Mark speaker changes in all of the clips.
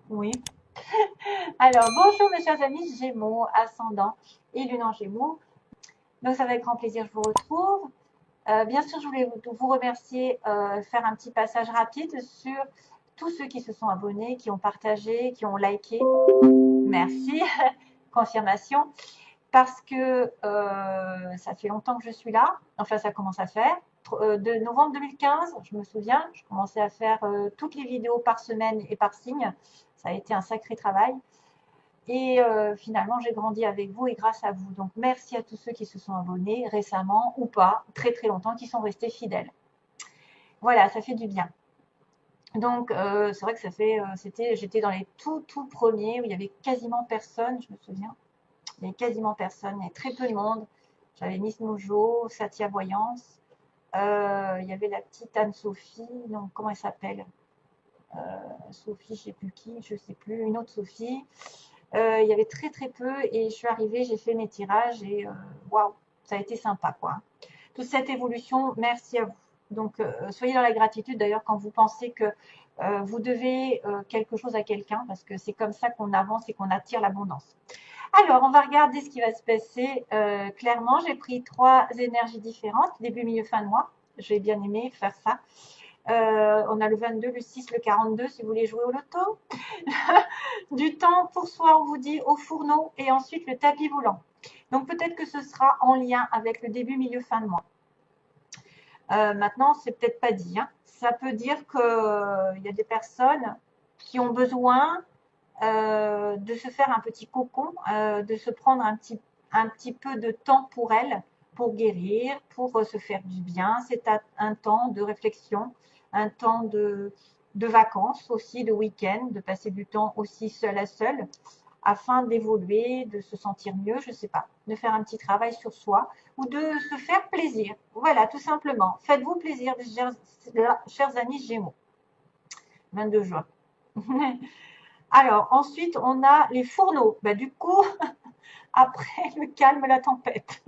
Speaker 1: Oui. Alors, bonjour mes chers amis Gémeaux, ascendant et lune en Gémeaux. Donc, ça va être grand plaisir que je vous retrouve. Bien sûr, je voulais vous remercier, faire un petit passage rapide sur tous ceux qui se sont abonnés, qui ont partagé, qui ont liké. Merci, confirmation. Parce que ça fait longtemps que je suis là. Enfin, ça commence à faire. De novembre 2015, je me souviens, je commençais à faire toutes les vidéos par semaine et par signe. Ça a été un sacré travail. Et finalement, j'ai grandi avec vous et grâce à vous. Donc, merci à tous ceux qui se sont abonnés récemment ou pas, très très longtemps, qui sont restés fidèles. Voilà, ça fait du bien. Donc, c'est vrai que ça fait, j'étais dans les tout premiers où il y avait quasiment personne, je me souviens. Il y avait quasiment personne, il y avait très peu de monde. J'avais Miss Mojo, Satya Voyance, il y avait la petite Anne-Sophie, non, comment elle s'appelle? Sophie, je sais plus qui, je sais plus, une autre Sophie. Il y avait très très peu et je suis arrivée, j'ai fait mes tirages et waouh, ça a été sympa quoi. Toute cette évolution, merci à vous. Donc soyez dans la gratitude d'ailleurs quand vous pensez que vous devez quelque chose à quelqu'un parce que c'est comme ça qu'on avance et qu'on attire l'abondance. Alors, on va regarder ce qui va se passer clairement. J'ai pris trois énergies différentes, début, milieu, fin de mois. J'ai bien aimé faire ça. On a le 22, le 6, le 42 si vous voulez jouer au loto. Du temps pour soi, on vous dit au fourneau et ensuite le tapis volant. Donc peut-être que ce sera en lien avec le début, milieu, fin de mois. Maintenant, c'est peut-être pas dit, hein. Ça peut dire qu'il y a des personnes qui ont besoin de se faire un petit cocon, de se prendre un petit peu de temps pour elles, pour guérir, pour se faire du bien. C'est un temps de réflexion, un temps de vacances aussi, de week-end, de passer du temps aussi seul à seul afin d'évoluer, de se sentir mieux, je ne sais pas, de faire un petit travail sur soi ou de se faire plaisir. Voilà, tout simplement. Faites-vous plaisir, chers amis Gémeaux. 22 juin. Alors, ensuite, on a les fourneaux. Bah, du coup, après le calme, la tempête.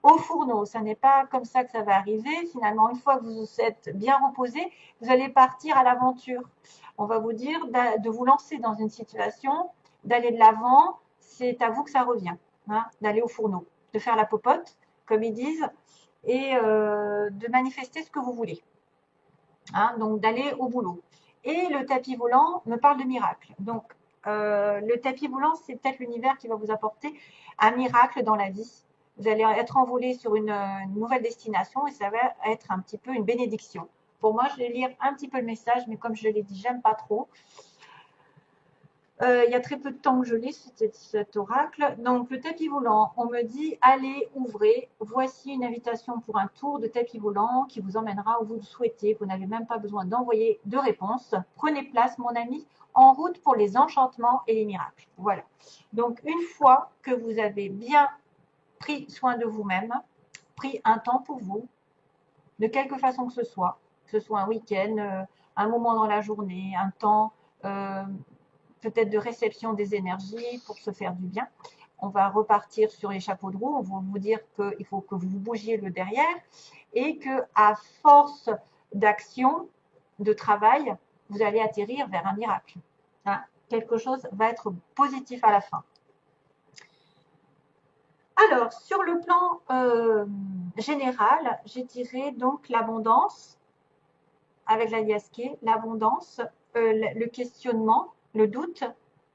Speaker 1: Au fourneau, ça n'est pas comme ça que ça va arriver. Finalement, une fois que vous vous êtes bien reposé, vous allez partir à l'aventure. On va vous dire de vous lancer dans une situation, d'aller de l'avant. C'est à vous que ça revient, hein, d'aller au fourneau, de faire la popote, comme ils disent, et de manifester ce que vous voulez. Hein, donc d'aller au boulot. Et le tapis volant me parle de miracle. Donc le tapis volant, c'est peut-être l'univers qui va vous apporter un miracle dans la vie. Vous allez être envolé sur une nouvelle destination et ça va être un petit peu une bénédiction. Pour moi, je vais lire un petit peu le message, mais comme je l'ai dit, j'aime pas trop. Il y a très peu de temps que je lis cet oracle. Donc, le tapis volant, on me dit allez, ouvrez. Voici une invitation pour un tour de tapis volant qui vous emmènera où vous le souhaitez. Vous n'avez même pas besoin d'envoyer de réponse. Prenez place, mon ami, en route pour les enchantements et les miracles. Voilà. Donc, une fois que vous avez bien pris soin de vous-même, pris un temps pour vous, de quelque façon que ce soit un week-end, un moment dans la journée, un temps euh, peut-être de réception des énergies pour se faire du bien. On va repartir sur les chapeaux de roue. On va vous dire qu'il faut que vous bougiez le derrière et que à force d'action, de travail, vous allez atterrir vers un miracle. Hein, quelque chose va être positif à la fin. Alors, sur le plan général, je dirais donc l'abondance, avec la liasquée, l'abondance, le questionnement, le doute,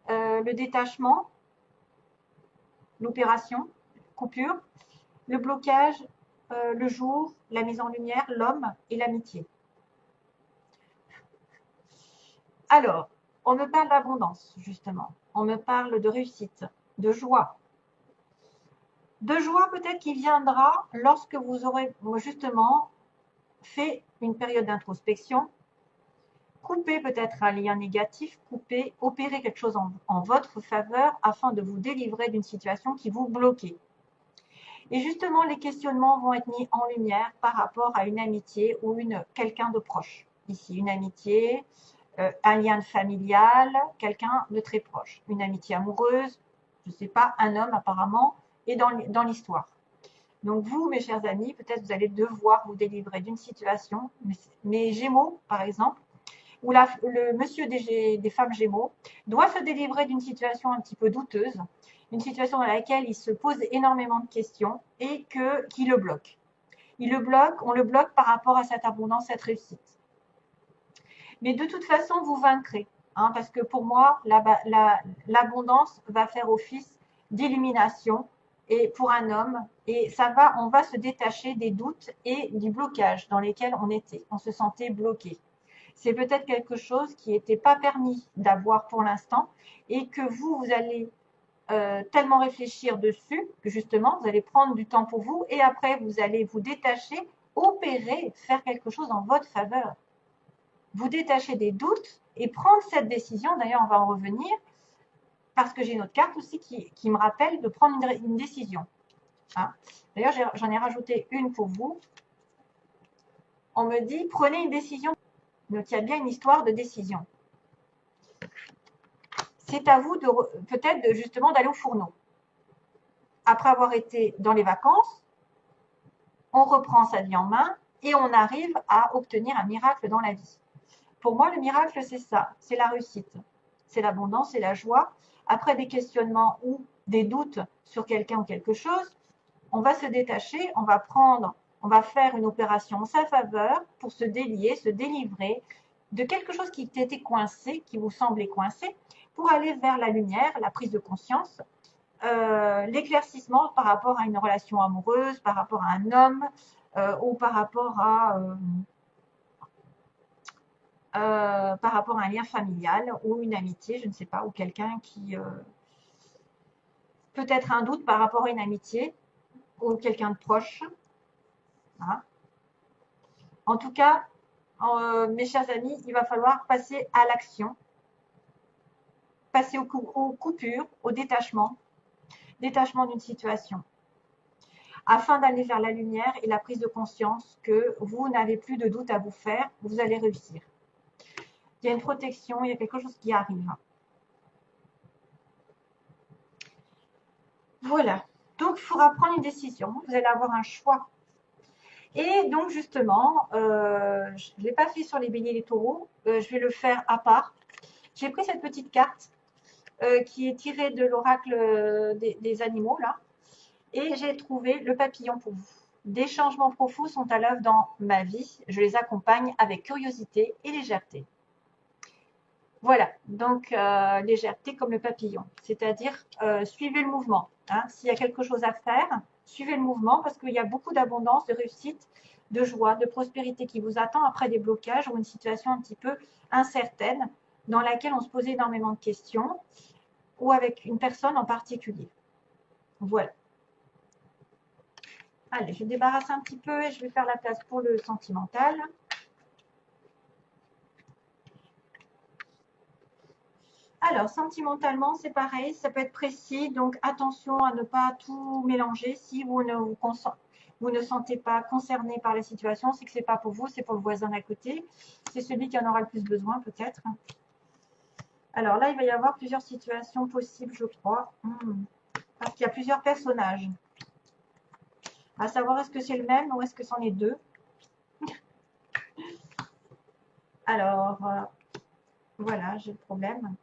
Speaker 1: le détachement, l'opération, coupure, le blocage, le jour, la mise en lumière, l'homme et l'amitié. Alors, on me parle d'abondance, justement. On me parle de réussite, de joie. De joie peut-être qui viendra lorsque vous aurez justement fait une période d'introspection, coupé peut-être un lien négatif, coupé, opérer quelque chose en votre faveur afin de vous délivrer d'une situation qui vous bloquait. Et justement, les questionnements vont être mis en lumière par rapport à une amitié ou quelqu'un de proche. Ici, une amitié, un lien familial, quelqu'un de très proche. Une amitié amoureuse, je ne sais pas, un homme apparemment, et dans l'histoire. Donc vous, mes chers amis, peut-être vous allez devoir vous délivrer d'une situation, mais Gémeaux, par exemple, où le monsieur des femmes Gémeaux doit se délivrer d'une situation un petit peu douteuse, une situation dans laquelle il se pose énormément de questions et qui le bloque. On le bloque par rapport à cette abondance, cette réussite. Mais de toute façon, vous vaincrez, hein, parce que pour moi, l'abondance va faire office d'illumination et pour un homme, et on va se détacher des doutes et du blocage dans lesquels on se sentait bloqué. C'est peut-être quelque chose qui n'était pas permis d'avoir pour l'instant et que vous allez tellement réfléchir dessus que justement, vous allez prendre du temps pour vous et après, vous allez vous détacher, opérer, faire quelque chose en votre faveur. Vous détacher des doutes et prendre cette décision. D'ailleurs, on va en revenir parce que j'ai une autre carte aussi qui me rappelle de prendre une décision. Hein. D'ailleurs, j'en ai rajouté une pour vous. On me dit, prenez une décision. Donc, il y a bien une histoire de décision. C'est à vous peut-être justement d'aller au fourneau. Après avoir été dans les vacances, on reprend sa vie en main et on arrive à obtenir un miracle dans la vie. Pour moi, le miracle, c'est ça, c'est la réussite, c'est l'abondance, c'est la joie. Après des questionnements ou des doutes sur quelqu'un ou quelque chose, on va se détacher, on va faire une opération en sa faveur pour se délier, se délivrer de quelque chose qui était coincé, qui vous semblait coincé, pour aller vers la lumière, la prise de conscience, l'éclaircissement par rapport à une relation amoureuse, par rapport à un homme ou par rapport à un lien familial ou une amitié, je ne sais pas, ou quelqu'un qui peut-être un doute par rapport à une amitié ou quelqu'un de proche. Hein. En tout cas, mes chers amis, il va falloir passer à l'action, passer aux coupures, au détachement d'une situation, afin d'aller vers la lumière et la prise de conscience que vous n'avez plus de doute à vous faire, vous allez réussir. Il y a une protection, il y a quelque chose qui arrive. Voilà. Donc, il faudra prendre une décision. Vous allez avoir un choix. Et donc, justement, je ne l'ai pas fait sur les béliers et les taureaux. Je vais le faire à part. J'ai pris cette petite carte qui est tirée de l'oracle des animaux, là. Et j'ai trouvé le papillon pour vous. Des changements profonds sont à l'œuvre dans ma vie. Je les accompagne avec curiosité et légèreté. Voilà, donc légèreté comme le papillon, c'est-à-dire suivez le mouvement. Hein. S'il y a quelque chose à faire, suivez le mouvement parce qu'il y a beaucoup d'abondance, de réussite, de joie, de prospérité qui vous attend après des blocages ou une situation un petit peu incertaine dans laquelle on se pose énormément de questions ou avec une personne en particulier. Voilà. Allez, je débarrasse un petit peu et je vais faire la place pour le sentimental. Alors, sentimentalement, c'est pareil, ça peut être précis, donc attention à ne pas tout mélanger. Si vous ne sentez pas concerné par la situation, c'est que ce n'est pas pour vous, c'est pour le voisin d'à côté. C'est celui qui en aura le plus besoin, peut-être. Alors là, il va y avoir plusieurs situations possibles, je crois. Parce qu'il y a plusieurs personnages. À savoir, est-ce que c'est le même ou est-ce que c'en est deux? Alors, voilà, j'ai le problème.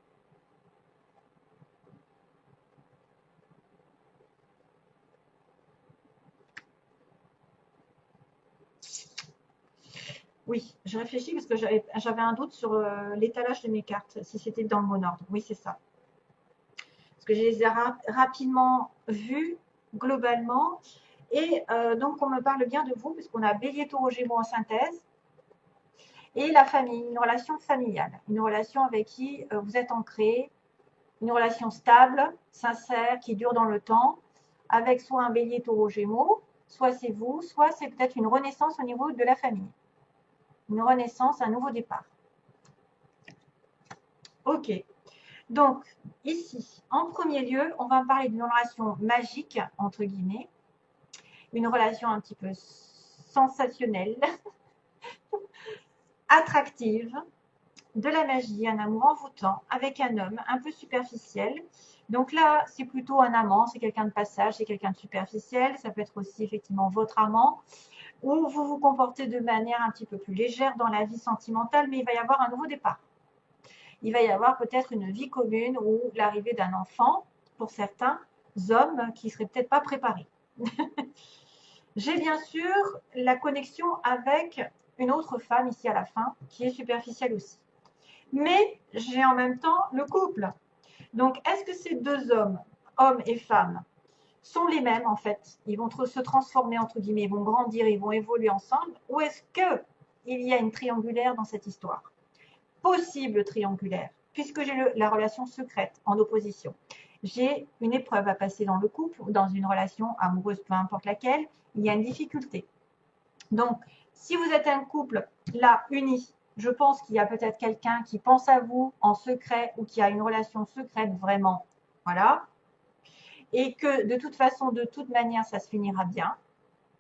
Speaker 1: Oui, je réfléchis parce que j'avais un doute sur l'étalage de mes cartes, si c'était dans le bon ordre. Oui, c'est ça. Parce que je les ai rapidement vues, globalement. Et donc, on me parle bien de vous, puisqu'on a Bélier, Taureau, Gémeaux en synthèse. Et la famille, une relation familiale. Une relation avec qui vous êtes ancré. Une relation stable, sincère, qui dure dans le temps. Avec soit un Bélier, Taureau, Gémeaux, soit c'est vous, soit c'est peut-être une renaissance au niveau de la famille. Une renaissance, un nouveau départ. Ok. Donc, ici, en premier lieu, on va parler d'une relation magique, entre guillemets. Une relation un petit peu sensationnelle, attractive, de la magie, un amour envoûtant, avec un homme un peu superficiel. Donc là, c'est plutôt un amant, c'est quelqu'un de passage, c'est quelqu'un de superficiel. Ça peut être aussi effectivement votre amant. ou vous vous comportez de manière un petit peu plus légère dans la vie sentimentale, mais il va y avoir un nouveau départ. Il va y avoir peut-être une vie commune ou l'arrivée d'un enfant pour certains hommes qui ne seraient peut-être pas préparés. J'ai bien sûr la connexion avec une autre femme ici à la fin, qui est superficielle aussi. Mais j'ai en même temps le couple. Donc, est-ce que ces deux hommes et femmes, sont les mêmes en fait? Ils vont se transformer entre guillemets, ils vont grandir, ils vont évoluer ensemble. Ou est-ce qu'il y a une triangulaire dans cette histoire? Possible triangulaire, puisque j'ai la relation secrète en opposition. J'ai une épreuve à passer dans le couple ou dans une relation amoureuse, peu importe laquelle, il y a une difficulté. Donc, si vous êtes un couple là uni, je pense qu'il y a peut-être quelqu'un qui pense à vous en secret ou qui a une relation secrète vraiment, voilà, et que de toute façon, de toute manière, ça se finira bien.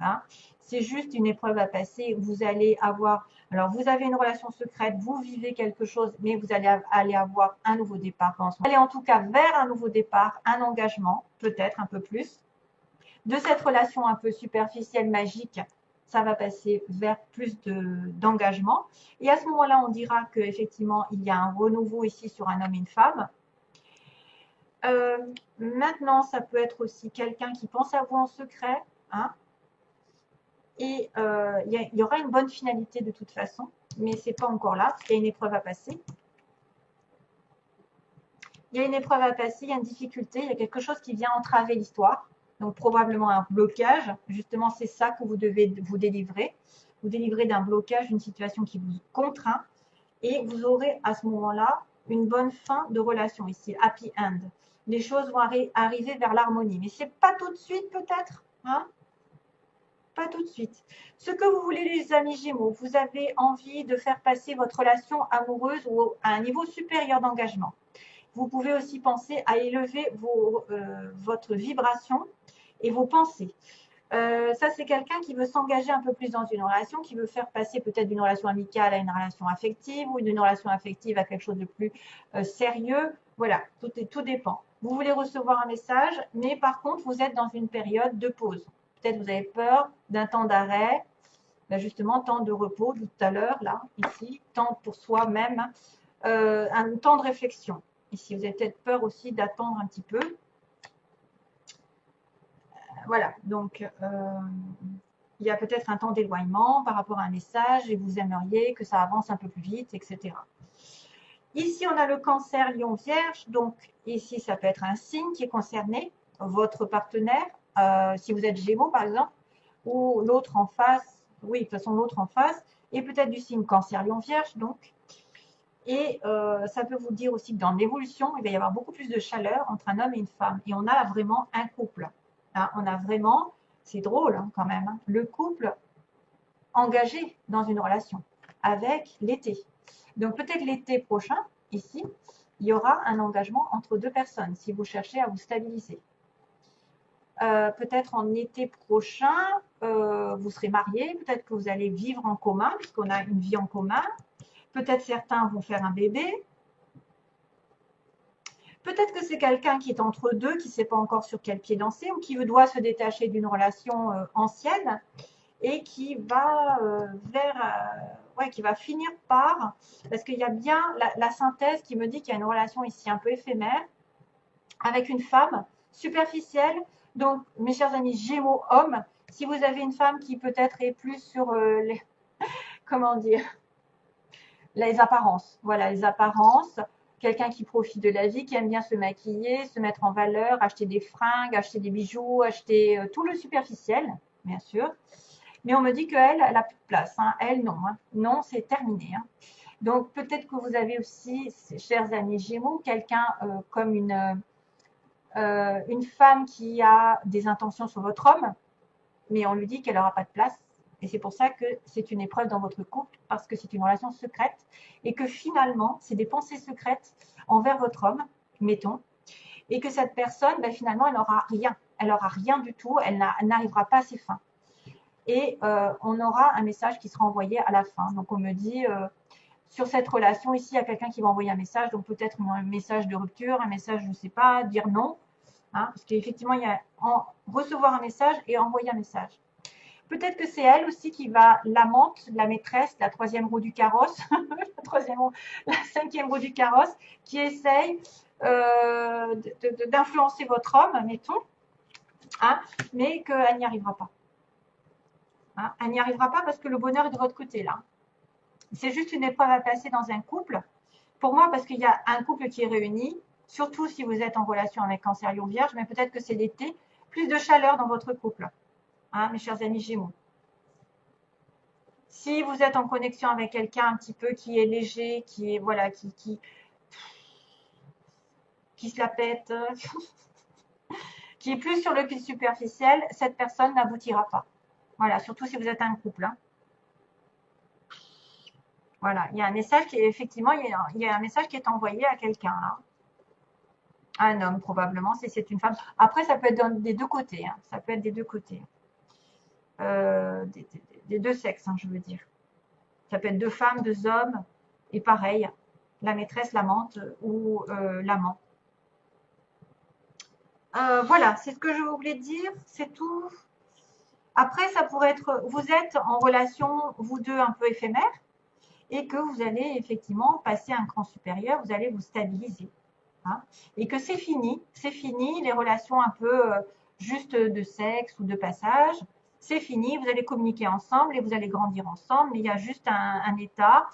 Speaker 1: Hein. C'est juste une épreuve à passer. Vous allez avoir, alors vous avez une relation secrète, vous vivez quelque chose, mais vous allez aller avoir un nouveau départ. Vous allez en tout cas vers un nouveau départ, un engagement, peut-être un peu plus. De cette relation un peu superficielle, magique, ça va passer vers plus d'engagement. Et à ce moment-là, on dira qu'effectivement, il y a un renouveau ici sur un homme et une femme. Maintenant, ça peut être aussi quelqu'un qui pense à vous en secret. Hein, et il y aura une bonne finalité de toute façon, mais ce n'est pas encore là. Il y a une épreuve à passer. Il y a une épreuve à passer, il y a une difficulté, il y a quelque chose qui vient entraver l'histoire. Donc probablement un blocage. Justement, c'est ça que vous devez vous délivrer. Vous délivrer d'un blocage, d'une situation qui vous contraint. Et vous aurez à ce moment-là une bonne fin de relation ici, happy end. Les choses vont arriver vers l'harmonie. Mais ce n'est pas tout de suite peut-être. Hein, pas tout de suite. Ce que vous voulez les amis Gémeaux, vous avez envie de faire passer votre relation amoureuse à un niveau supérieur d'engagement. Vous pouvez aussi penser à élever votre vibration et vos pensées. Ça, c'est quelqu'un qui veut s'engager un peu plus dans une relation, qui veut faire passer peut-être d'une relation amicale à une relation affective ou d'une relation affective à quelque chose de plus sérieux. Voilà, tout dépend. Vous voulez recevoir un message, mais par contre, vous êtes dans une période de pause. Peut-être vous avez peur d'un temps d'arrêt, justement, temps de repos, tout à l'heure, là, ici, temps pour soi-même, un temps de réflexion. Ici, vous avez peut-être peur aussi d'attendre un petit peu. Voilà, donc il y a peut-être un temps d'éloignement par rapport à un message et vous aimeriez que ça avance un peu plus vite, etc. Ici, on a le cancer lion vierge, donc ici, ça peut être un signe qui est concerné, votre partenaire, si vous êtes gémeaux par exemple, ou l'autre en face, oui, de toute façon l'autre en face, et peut-être du signe cancer lion vierge, donc. Et ça peut vous dire aussi que dans l'évolution, il va y avoir beaucoup plus de chaleur entre un homme et une femme. Et on a vraiment un couple. Hein, on a vraiment, c'est drôle hein, quand même, hein, le couple engagé dans une relation avec l'été. Donc peut-être l'été prochain, ici, il y aura un engagement entre deux personnes si vous cherchez à vous stabiliser. Peut-être en été prochain, vous serez mariés, peut-être que vous allez vivre en commun, puisqu'on a une vie en commun. Peut-être certains vont faire un bébé. Peut-être que c'est quelqu'un qui est entre deux, qui ne sait pas encore sur quel pied danser, ou qui doit se détacher d'une relation ancienne et qui va qui va finir par, parce qu'il y a bien la synthèse qui me dit qu'il y a une relation ici un peu éphémère avec une femme superficielle. Donc, mes chers amis Gémeaux hommes, si vous avez une femme qui peut-être est plus sur les, comment dire, les apparences, voilà, les apparences, quelqu'un qui profite de la vie, qui aime bien se maquiller, se mettre en valeur, acheter des fringues, acheter des bijoux, acheter tout le superficiel, bien sûr. Mais on me dit qu'elle, elle n'a plus de place. Hein. Elle, non. Hein. Non, c'est terminé. Hein. Donc, peut-être que vous avez aussi, chers amis Gémeaux, quelqu'un comme une femme qui a des intentions sur votre homme, mais on lui dit qu'elle n'aura pas de place. Et c'est pour ça que c'est une épreuve dans votre couple, parce que c'est une relation secrète, et que finalement, c'est des pensées secrètes envers votre homme, mettons, et que cette personne, finalement, elle n'aura rien. Elle n'aura rien du tout, elle n'arrivera pas à ses fins. Et on aura un message qui sera envoyé à la fin. Donc on me dit, sur cette relation, ici, il y a quelqu'un qui va envoyer un message, donc peut-être un message de rupture, un message, je ne sais pas, dire non. Hein, parce qu'effectivement, il y a recevoir un message et envoyer un message. Peut-être que c'est elle aussi qui va, l'amante, la maîtresse, la troisième roue du carrosse, la cinquième roue du carrosse, qui essaye d'influencer votre homme, mettons, hein, mais qu'elle n'y arrivera pas. Hein. Elle n'y arrivera pas parce que le bonheur est de votre côté là. C'est juste une épreuve à passer dans un couple. Pour moi, parce qu'il y a un couple qui est réuni, surtout si vous êtes en relation avec Cancer Lion Vierge, mais peut-être que c'est l'été, plus de chaleur dans votre couple, hein, mes chers amis Gémeaux. Si vous êtes en connexion avec quelqu'un un petit peu qui est léger, qui est voilà, qui se la pète, qui est plus sur le fil superficiel, cette personne n'aboutira pas. Voilà, surtout si vous êtes un couple. Hein. Voilà, il y a un message qui est effectivement, il y a un message qui est envoyé à quelqu'un là. Un homme probablement, si c'est une femme. Après, ça peut être des deux côtés. Hein. Ça peut être des deux côtés. Des deux sexes, hein, je veux dire. Ça peut être deux femmes, deux hommes, et pareil, la maîtresse, l'amante ou l'amant. Voilà, c'est ce que je voulais dire, c'est tout. Après, ça pourrait être, vous êtes en relation, vous deux, un peu éphémère, et que vous allez effectivement passer un cran supérieur, vous allez vous stabiliser. Hein, et que c'est fini, les relations un peu juste de sexe ou de passage, c'est fini, vous allez communiquer ensemble et vous allez grandir ensemble, mais il y a juste un état,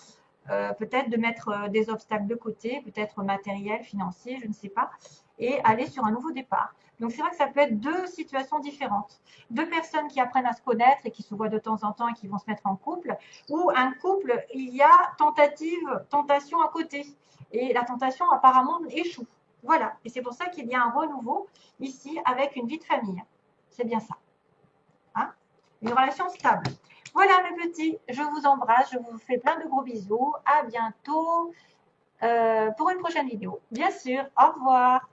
Speaker 1: peut-être de mettre des obstacles de côté, peut-être matériel, financier, je ne sais pas, et aller sur un nouveau départ. Donc c'est vrai que ça peut être deux situations différentes. Deux personnes qui apprennent à se connaître et qui se voient de temps en temps et qui vont se mettre en couple, ou un couple, il y a tentation à côté. Et la tentation apparemment échoue. Voilà. Et c'est pour ça qu'il y a un renouveau ici avec une vie de famille. C'est bien ça. Hein, une relation stable. Voilà mes petits, je vous embrasse, je vous fais plein de gros bisous. À bientôt pour une prochaine vidéo. Bien sûr, au revoir.